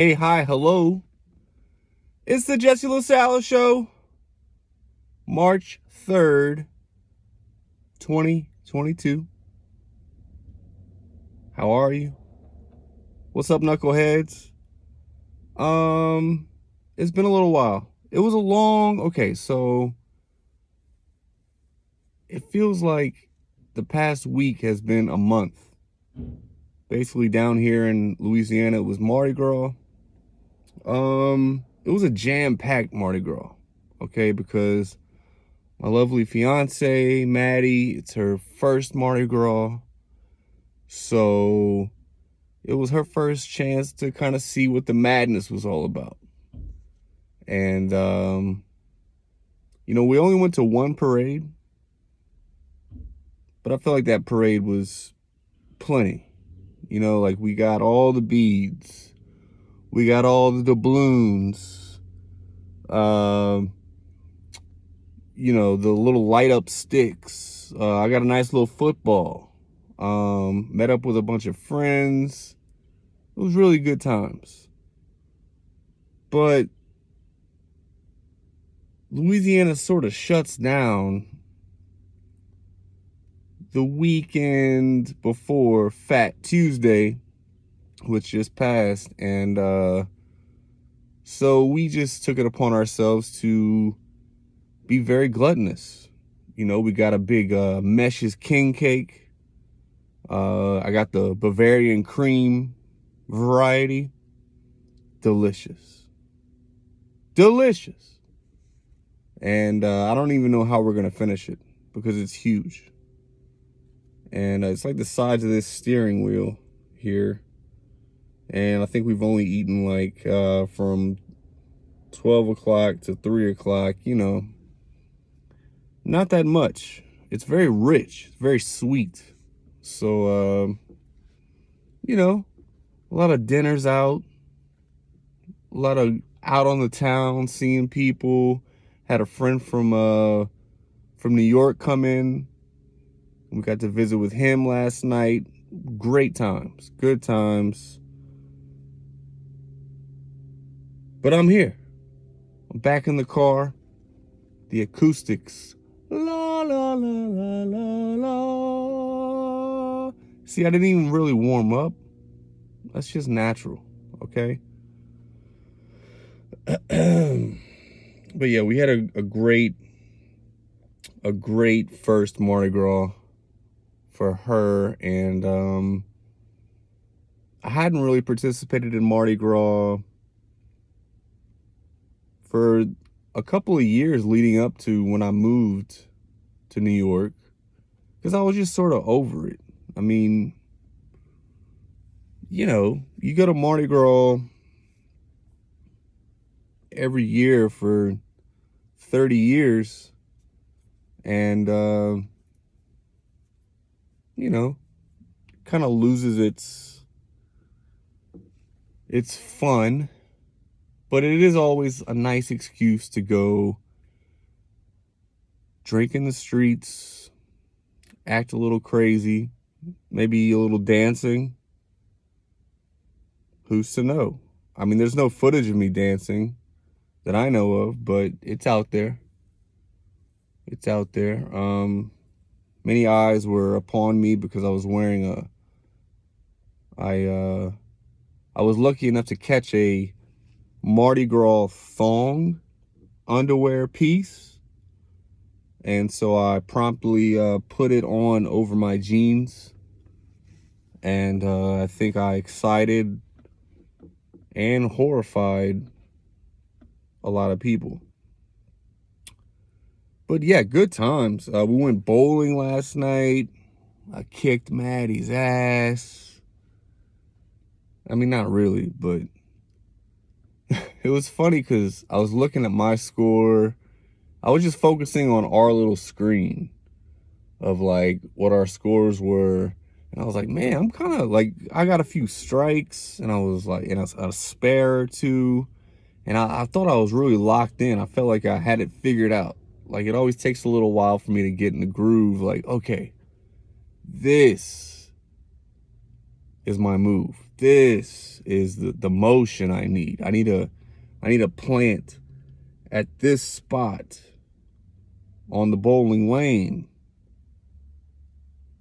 Hey, hi, hello. It's the LaSala Show, March 3rd, 2022. How are you? What's up, knuckleheads? It's been a little while. It was a okay, so it feels like the past week has been a month. Basically, down here in Louisiana, it was Mardi Gras. It was a jam-packed Mardi Gras, okay, because my lovely fiance, Maddie, it's her first Mardi Gras. So it was her first chance to kind of see what the madness was all about. And, we only went to one parade, but I feel like that parade was plenty. Like we got all the beads, we got all the doubloons, the little light up sticks. I got a nice little football. Met up with a bunch of friends. It was really good times. But Louisiana sort of shuts down the weekend before Fat Tuesday, which just passed. And so we just took it upon ourselves to be very gluttonous. We got a big Mesh's King cake. I got the Bavarian cream variety. Delicious. Delicious. And I don't even know how we're going to finish it because it's huge. And it's like the size of this steering wheel here. And I think we've only eaten like from 12 o'clock to 3 o'clock, not that much. It's very rich, it's very sweet. So, a lot of dinners out, a lot of out on the town, seeing people. Had a friend from New York come in. We got to visit with him last night. Great times, good times. But I'm here. I'm back in the car. The acoustics. La, la, la, la, la, la. See, I didn't even really warm up. That's just natural, okay? But yeah, we had a great first Mardi Gras for her. And I hadn't really participated in Mardi Gras for a couple of years leading up to when I moved to New York, because I was just sort of over it. I mean, you go to Mardi Gras every year for 30 years and, kind of loses its fun. But it is always a nice excuse to go drink in the streets, act a little crazy, maybe a little dancing. Who's to know? I mean, there's no footage of me dancing that I know of, but it's out there. It's out there. Many eyes were upon me because I was wearing I was lucky enough to catch a Mardi Gras thong underwear piece. And so I promptly put it on over my jeans. And I think I excited and horrified a lot of people. But yeah, good times. We went bowling last night. I kicked Maddie's ass. I mean, not really, but it was funny because I was looking at my score. I was just focusing on our little screen of like what our scores were. And I was like, man, I'm kind of like, I got a few strikes and I was like, and a spare or two. And I thought I was really locked in. I felt like I had it figured out. Like it always takes a little while for me to get in the groove. Like, okay, this is my move. this is the motion I need. I need a plant at this spot on the bowling lane.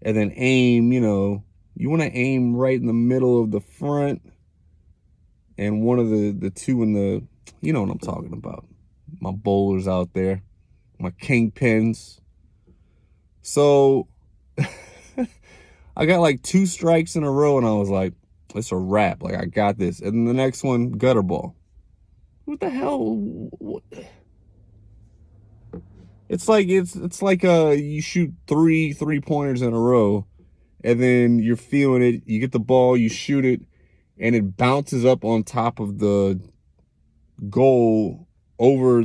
And then aim, you want to aim right in the middle of the front and one of the two in the, you know what I'm talking about. My bowlers out there, my kingpins. So I got like 2 strikes in a row and I was like, it's a wrap. Like, I got this. And then the next one, gutter ball. What the hell? What? It's like you shoot 3 3-pointers in a row, and then you're feeling it. You get the ball, you shoot it, and it bounces up on top of the goal over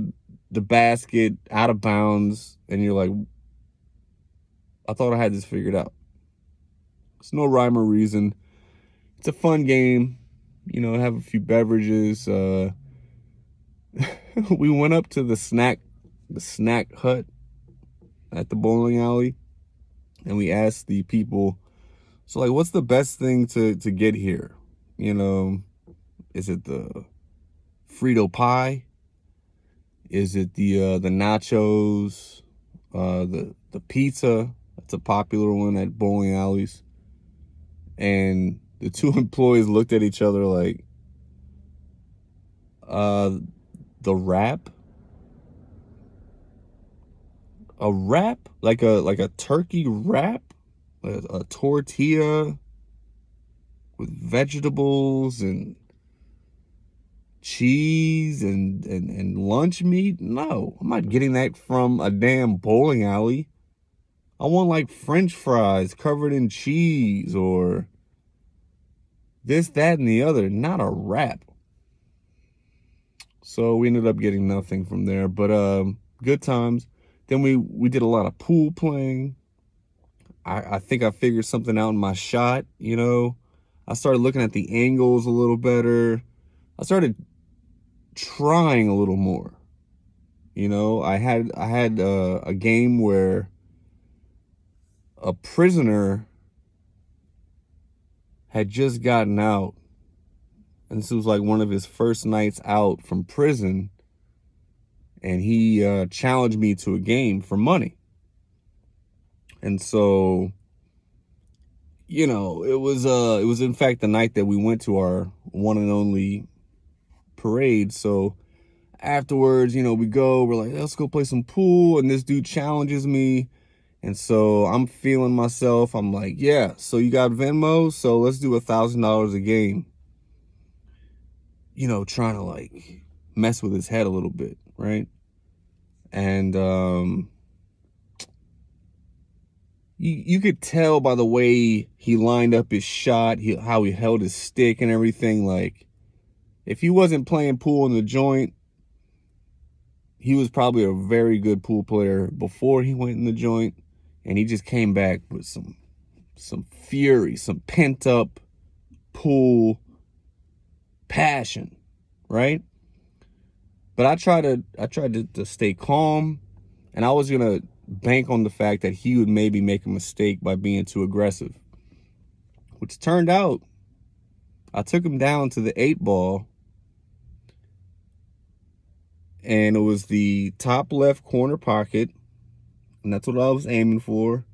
the basket, out of bounds, and you're like, I thought I had this figured out. It's no rhyme or reason. It's a fun game. Have a few beverages. We went up to the snack hut at the bowling alley, and we asked the people, so like, what's the best thing to get here? Is it the Frito pie? Is it the nachos? The pizza? That's a popular one at bowling alleys. And the 2 employees looked at each other like, the wrap? A wrap? Like a turkey wrap? A tortilla with vegetables and cheese and lunch meat? No, I'm not getting that from a damn bowling alley. I want like French fries covered in cheese or this, that, and the other, not a wrap. So we ended up getting nothing from there, but good times. Then we did a lot of pool playing. I think I figured something out in my shot, I started looking at the angles a little better. I started trying a little more. I had a game where a prisoner had just gotten out, and this was like one of his first nights out from prison, and he challenged me to a game for money. And so, it was in fact the night that we went to our one and only parade. So afterwards, we're like, let's go play some pool, and this dude challenges me. And so I'm feeling myself. I'm like, yeah, so you got Venmo? So let's do $1,000 a game. Trying to like mess with his head a little bit, right? And you could tell by the way he lined up his shot, how he held his stick and everything. Like, if he wasn't playing pool in the joint, he was probably a very good pool player before he went in the joint. And he just came back with some fury, some pent up pool passion, right? But I tried to stay calm, and I was gonna bank on the fact that he would maybe make a mistake by being too aggressive. Which turned out, I took him down to the 8 ball, and it was the top left corner pocket. And that's what I was aiming for.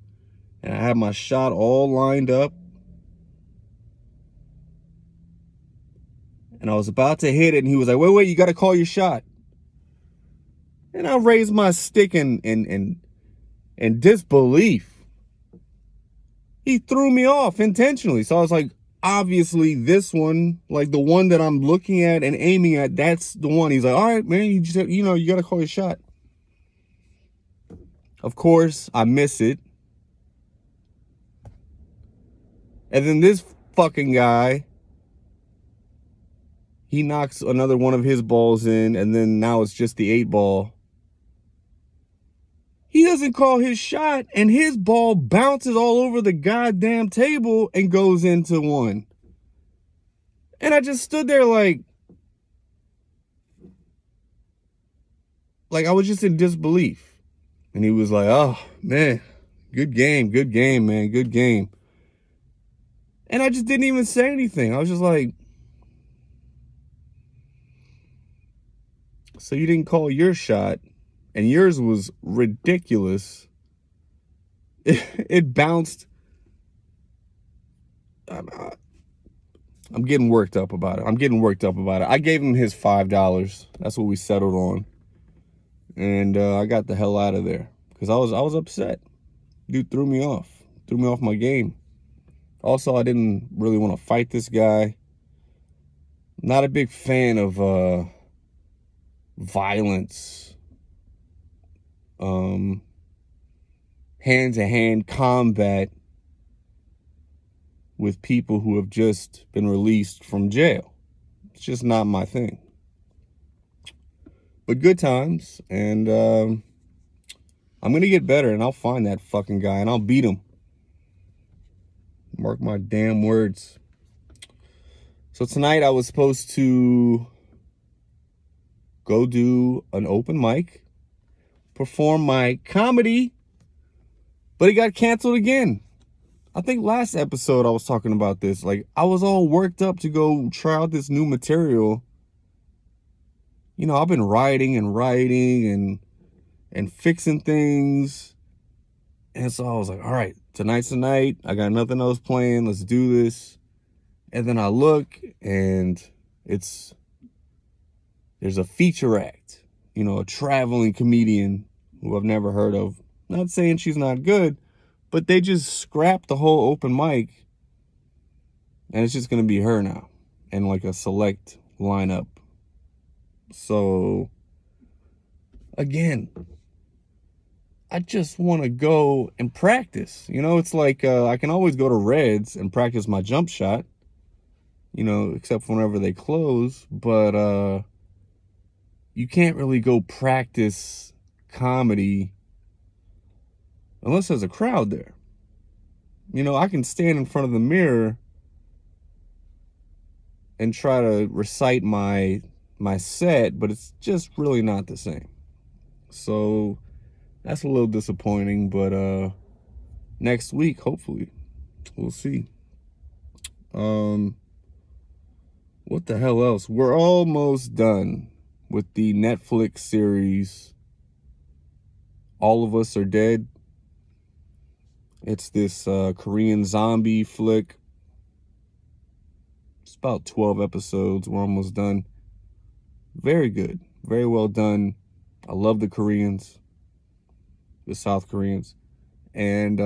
And I had my shot all lined up. And I was about to hit it, and he was like, wait, you got to call your shot. And I raised my stick in disbelief. He threw me off intentionally. So I was like, obviously this one, like the one that I'm looking at and aiming at, that's the one. He's like, all right, man, you got to call your shot. Of course, I miss it. And then this fucking guy, he knocks another one of his balls in, and then now it's just the 8 ball. He doesn't call his shot, and his ball bounces all over the goddamn table and goes into one. And I just stood there like I was just in disbelief. And he was like, oh, man, good game, man, good game. And I just didn't even say anything. I was just like, so you didn't call your shot, and yours was ridiculous. It bounced. I'm getting worked up about it. I gave him his $5. That's what we settled on. And I got the hell out of there because I was upset. Dude threw me off my game. Also, I didn't really want to fight this guy. Not a big fan of violence, hand-to-hand combat with people who have just been released from jail. It's just not my thing. But good times, and I'm going to get better, and I'll find that fucking guy, and I'll beat him. Mark my damn words. So tonight I was supposed to go do an open mic, perform my comedy, but it got canceled again. I think last episode I was talking about this. Like, I was all worked up to go try out this new material. You know, I've been writing and fixing things. And so I was like, all right, tonight's the night. I got nothing else playing. Let's do this. And then I look, and there's a feature act, you know, a traveling comedian who I've never heard of. Not saying she's not good, but they just scrapped the whole open mic, and it's just going to be her now and like a select lineup. So, again, I just want to go and practice. You know, it's like I can always go to Reds and practice my jump shot, you know, except whenever they close. But you can't really go practice comedy unless there's a crowd there. You know, I can stand in front of the mirror and try to recite my set, but it's just really not the same. So that's a little disappointing, but next week, hopefully, we'll see. What the hell else? We're almost done with the Netflix series All of Us Are Dead. It's this Korean zombie flick. It's about 12 episodes. We're almost done. Very good. Very well done. I love the Koreans, the South Koreans. And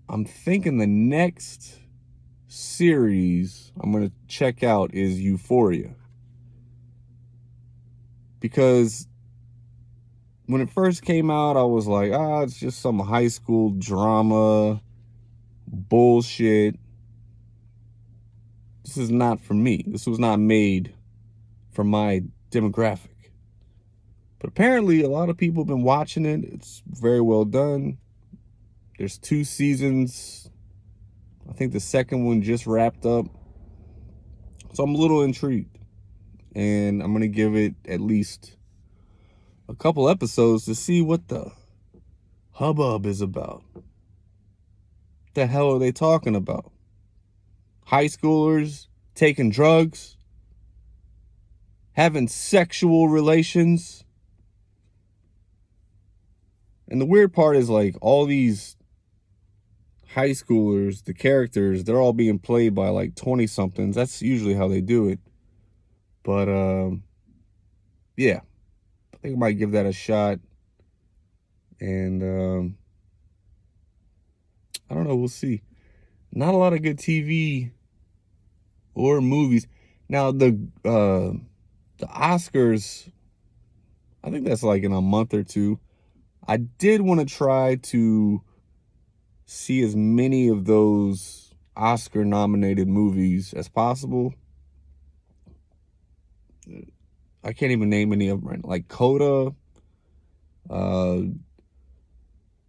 I'm thinking the next series I'm going to check out is Euphoria. Because when it first came out, I was like, it's just some high school drama bullshit. This is not for me. This was not made for my demographic. But apparently a lot of people have been watching it. It's very well done. There's 2 seasons. I think the second one just wrapped up. So I'm a little intrigued. And I'm going to give it at least a couple episodes to see what the hubbub is about. What the hell are they talking about? High schoolers taking drugs, having sexual relations. And the weird part is, like, all these high schoolers, the characters, they're all being played by like 20-somethings. That's usually how they do it. But yeah, I think I might give that a shot. And I don't know, we'll see. Not a lot of good TV or movies. Now the Oscars, I think that's like in a month or two. I did want to try to see as many of those Oscar nominated movies as possible. I can't even name any of them right now. Like Coda,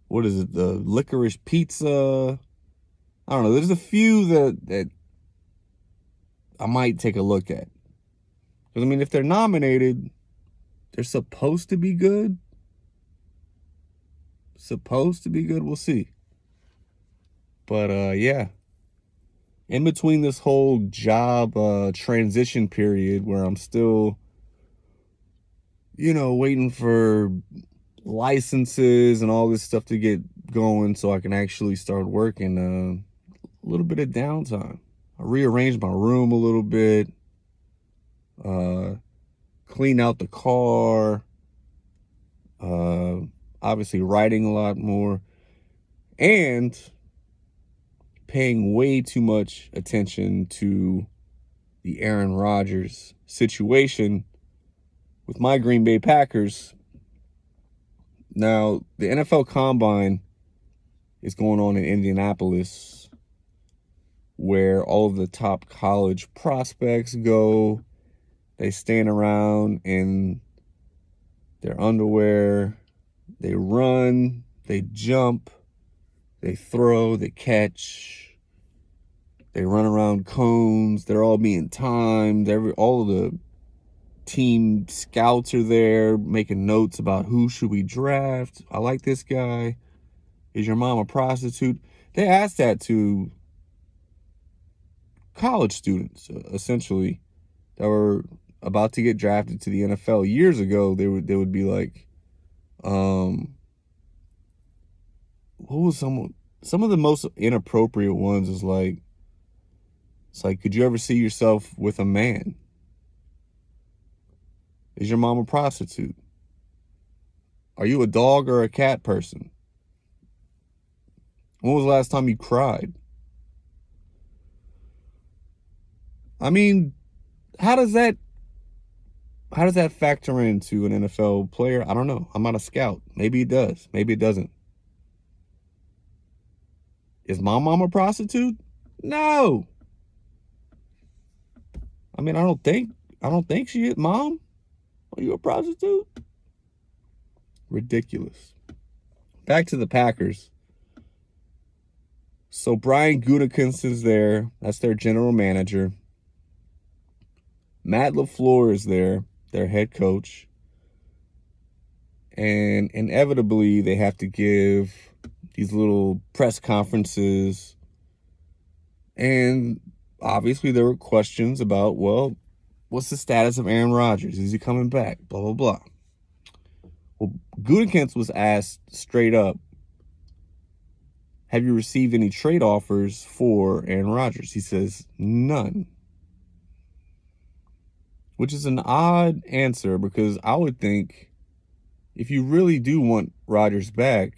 what is it? The Licorice Pizza. I don't know. There's a few that I might take a look at. Because, I mean, if they're nominated, they're supposed to be good. Supposed to be good. We'll see. But, yeah. in between this whole job transition period where I'm still, waiting for licenses and all this stuff to get going so I can actually start working, a little bit of downtime. I rearranged my room a little bit, uh, clean out the car, uh, obviously writing a lot more, and paying way too much attention to the Aaron Rodgers situation with my Green Bay Packers. Now, the NFL Combine is going on in Indianapolis, where all of the top college prospects go. They stand around in their underwear. They run, they jump, they throw, they catch. They run around cones. They're all being timed. All of the team scouts are there making notes about who should we draft. I like this guy. Is your mom a prostitute? They asked that to college students, essentially, that were about to get drafted to the NFL. Years ago, they would be like, what was some of the most inappropriate ones is like, it's like, could you ever see yourself with a man? Is your mom a prostitute? Are you a dog or a cat person? When was the last time you cried? I mean, how does that factor into an NFL player? I don't know. I'm not a scout. Maybe it does. Maybe it doesn't. Is my mom a prostitute? No. I mean, I don't think she is. Mom, are you a prostitute? Ridiculous. Back to the Packers. So Brian Gutekunst is there. That's their general manager. Matt LaFleur is there, their head coach. And inevitably, they have to give these little press conferences. And obviously, there were questions about, well, what's the status of Aaron Rodgers? Is he coming back? Blah, blah, blah. Well, Gutekunst was asked straight up, have you received any trade offers for Aaron Rodgers? He says, none. Which is an odd answer because I would think if you really do want Rodgers back,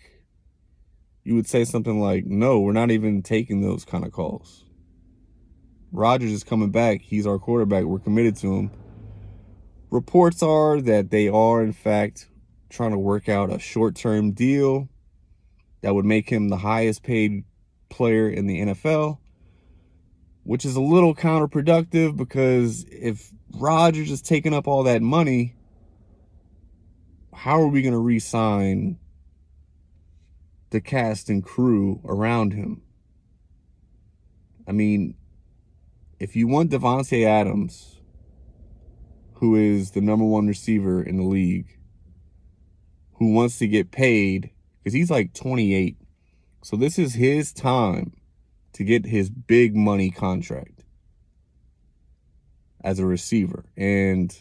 you would say something like, no, we're not even taking those kind of calls. Rodgers is coming back. He's our quarterback. We're committed to him. Reports are that they are, in fact, trying to work out a short-term deal that would make him the highest paid player in the NFL, which is a little counterproductive because if Rodgers is taking up all that money, how are we going to re-sign the cast and crew around him? I mean, if you want Devontae Adams, who is the number one receiver in the league, who wants to get paid, because he's like 28. So this is his time to get his big money contract as a receiver. And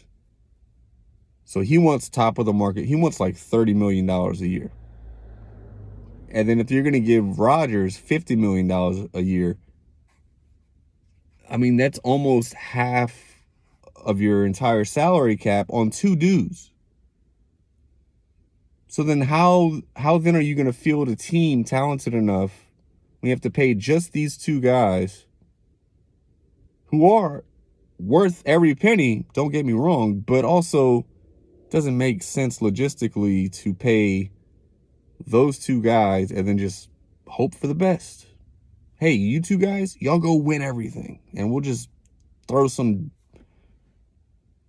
so he wants top of the market. He wants like $30 million a year. And then if you're going to give Rodgers $50 million a year, I mean, that's almost half of your entire salary cap on two dudes. So then how then are you going to field a team talented enough when you have to pay just these two guys who are worth every penny, don't get me wrong, but also doesn't make sense logistically to pay those two guys and then just hope for the best. Hey, you two guys, y'all go win everything, and we'll just throw some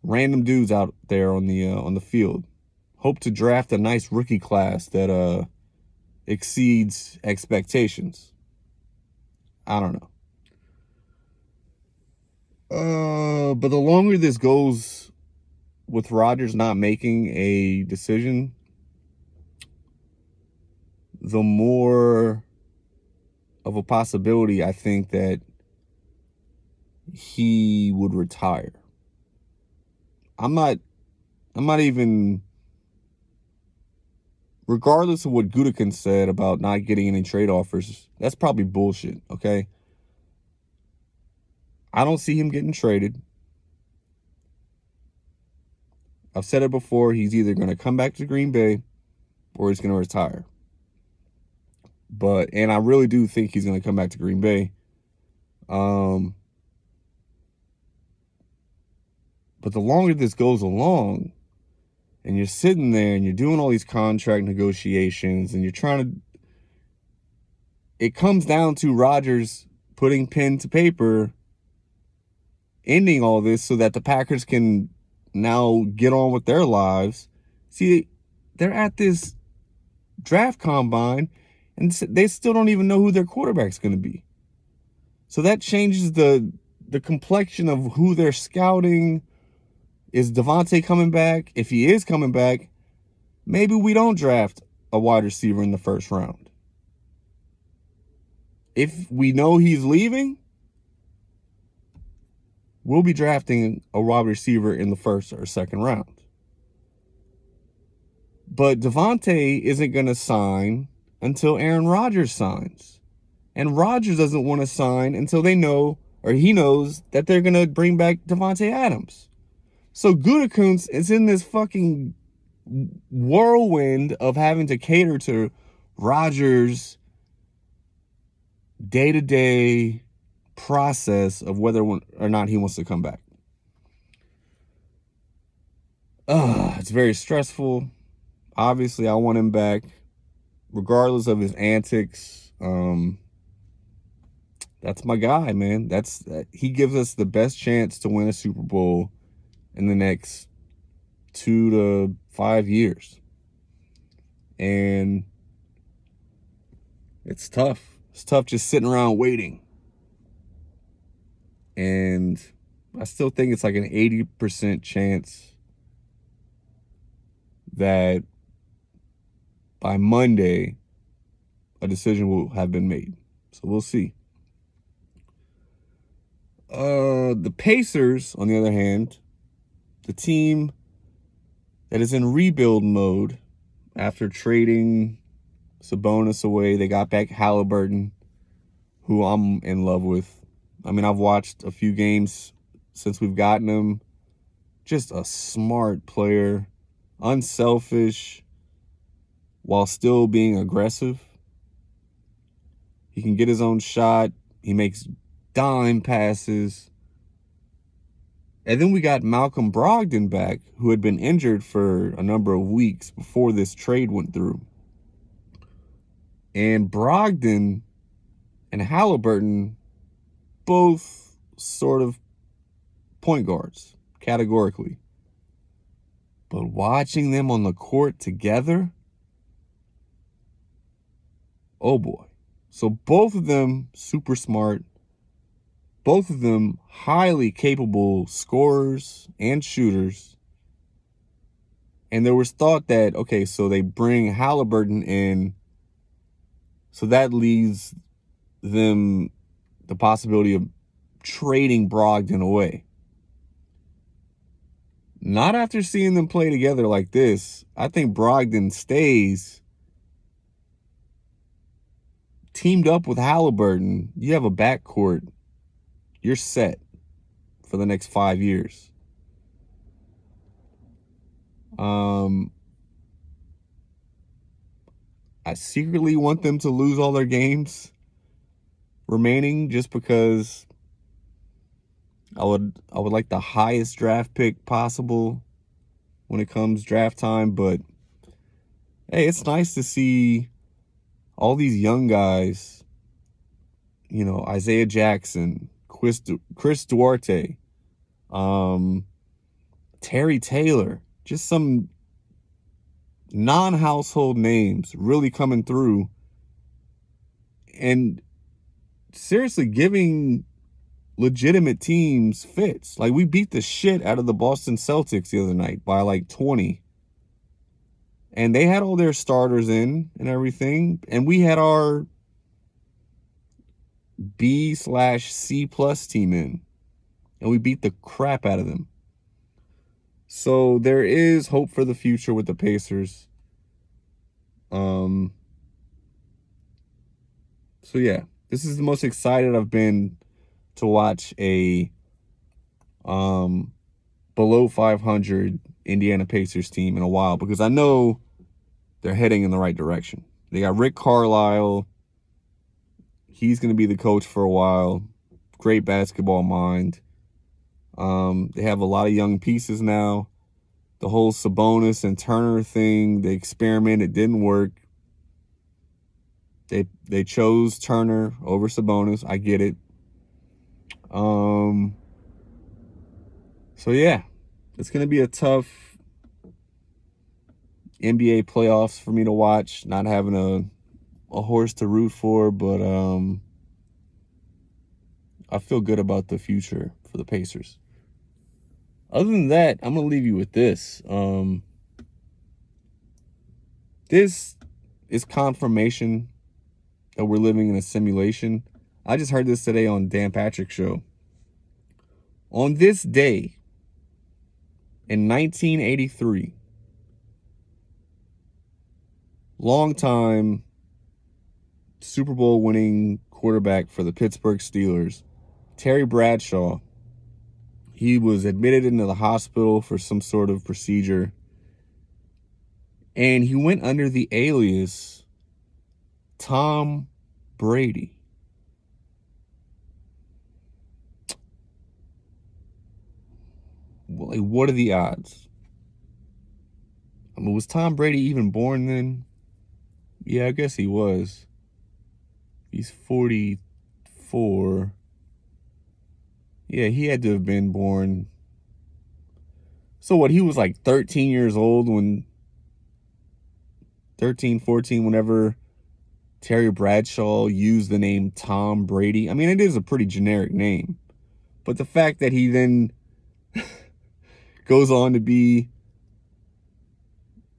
random dudes out there on the field. Hope to draft a nice rookie class that exceeds expectations. I don't know. But the longer this goes with Rodgers not making a decision, the more of a possibility I think that he would retire. I'm not even, regardless of what Gutekunst said about not getting any trade offers, that's probably bullshit, okay? I don't see him getting traded. I've said it before, he's either going to come back to Green Bay or he's going to retire. And I really do think he's going to come back to Green Bay. But the longer this goes along, and you're sitting there and you're doing all these contract negotiations and you're trying to, it comes down to Rodgers putting pen to paper, ending all this so that the Packers can now get on with their lives. See, they're at this draft combine and they still don't even know who their quarterback's going to be. So that changes the complexion of who they're scouting. Is Devontae coming back? If he is coming back, maybe we don't draft a wide receiver in the first round. If we know he's leaving, we'll be drafting a wide receiver in the first or second round. But Devontae isn't going to sign until Aaron Rodgers signs. And Rodgers doesn't want to sign until they know, or he knows, that they're going to bring back Devontae Adams. So Gutekunst is in this fucking whirlwind of having to cater to Rodgers' day-to-day process of whether or not he wants to come back. It's very stressful. Obviously, I want him back, regardless of his antics. That's my guy, man. He gives us the best chance to win a Super Bowl in the next 2 to 5 years. And it's tough. It's tough just sitting around waiting. And I still think it's like an 80% chance that by Monday, a decision will have been made. So we'll see. The Pacers, on the other hand, the team that is in rebuild mode after trading Sabonis away, they got back Halliburton, who I'm in love with. I mean, I've watched a few games since we've gotten him. Just a smart player, unselfish, while still being aggressive. He can get his own shot. He makes dime passes. And then we got Malcolm Brogdon back, who had been injured for a number of weeks before this trade went through. And Brogdon and Halliburton, both sort of point guards, categorically. But watching them on the court together, oh boy. So both of them super smart. Both of them highly capable scorers and shooters. And there was thought that, okay, so they bring Halliburton in, so that leaves them the possibility of trading Brogdon away. Not after seeing them play together like this. I think Brogdon stays teamed up with Halliburton. You have a backcourt. You're set for the next 5 years. I secretly want them to lose all their games remaining, just because I would like the highest draft pick possible when it comes draft time. But hey, it's nice to see all these young guys, you know, Isaiah Jackson, Chris Duarte, Terry Taylor, just some non-household names really coming through and seriously giving legitimate teams fits. Like, we beat the shit out of the Boston Celtics the other night by like 20. And they had all their starters in and everything. And we had our B/C+ team in. and we beat the crap out of them. So there is hope for the future with the Pacers. So yeah, this is the most excited I've been to watch a below 500 Indiana Pacers team in a while, because I know they're heading in the right direction. They got Rick Carlisle. He's going to be the coach for a while. Great basketball mind. They have a lot of young pieces now. The whole Sabonis and Turner thing, the experiment, it didn't work. They chose Turner over Sabonis. I get it. So yeah, it's going to be a tough NBA playoffs for me to watch, not having a horse to root for, but I feel good about the future for the Pacers. Other than that, I'm going to leave you with this. This is confirmation that we're living in a simulation. I just heard this today on Dan Patrick's show. On this day, in 1983, longtime Super Bowl winning quarterback for the Pittsburgh Steelers, Terry Bradshaw, he was admitted into the hospital for some sort of procedure, and he went under the alias Tom Brady. Like, what are the odds? I mean, was Tom Brady even born then? Yeah, I guess he was. He's 44. Yeah, he had to have been born. So what, he was like 13 years old when 13, 14, whenever Terry Bradshaw used the name Tom Brady. I mean, it is a pretty generic name. But the fact that he then goes on to be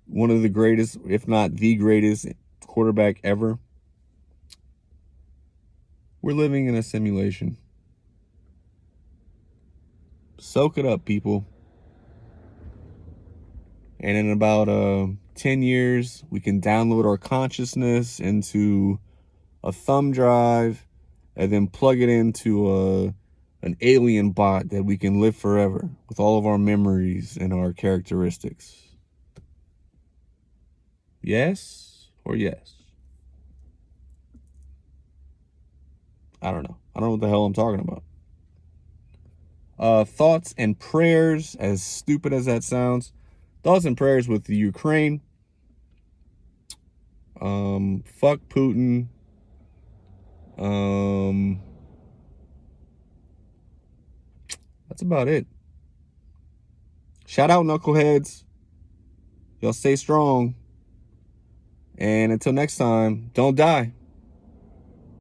one of the greatest, if not the greatest quarterback ever. We're living in a simulation. Soak it up, people. And in about 10 years, we can download our consciousness into a thumb drive and then plug it into an alien bot that we can live forever with all of our memories and our characteristics. Yes or yes? I don't know. I don't know what the hell I'm talking about. Thoughts and prayers, as stupid as that sounds. Thoughts and prayers with the Ukraine. Fuck Putin. That's about it. Shout out, knuckleheads. Y'all stay strong. And until next time, don't die.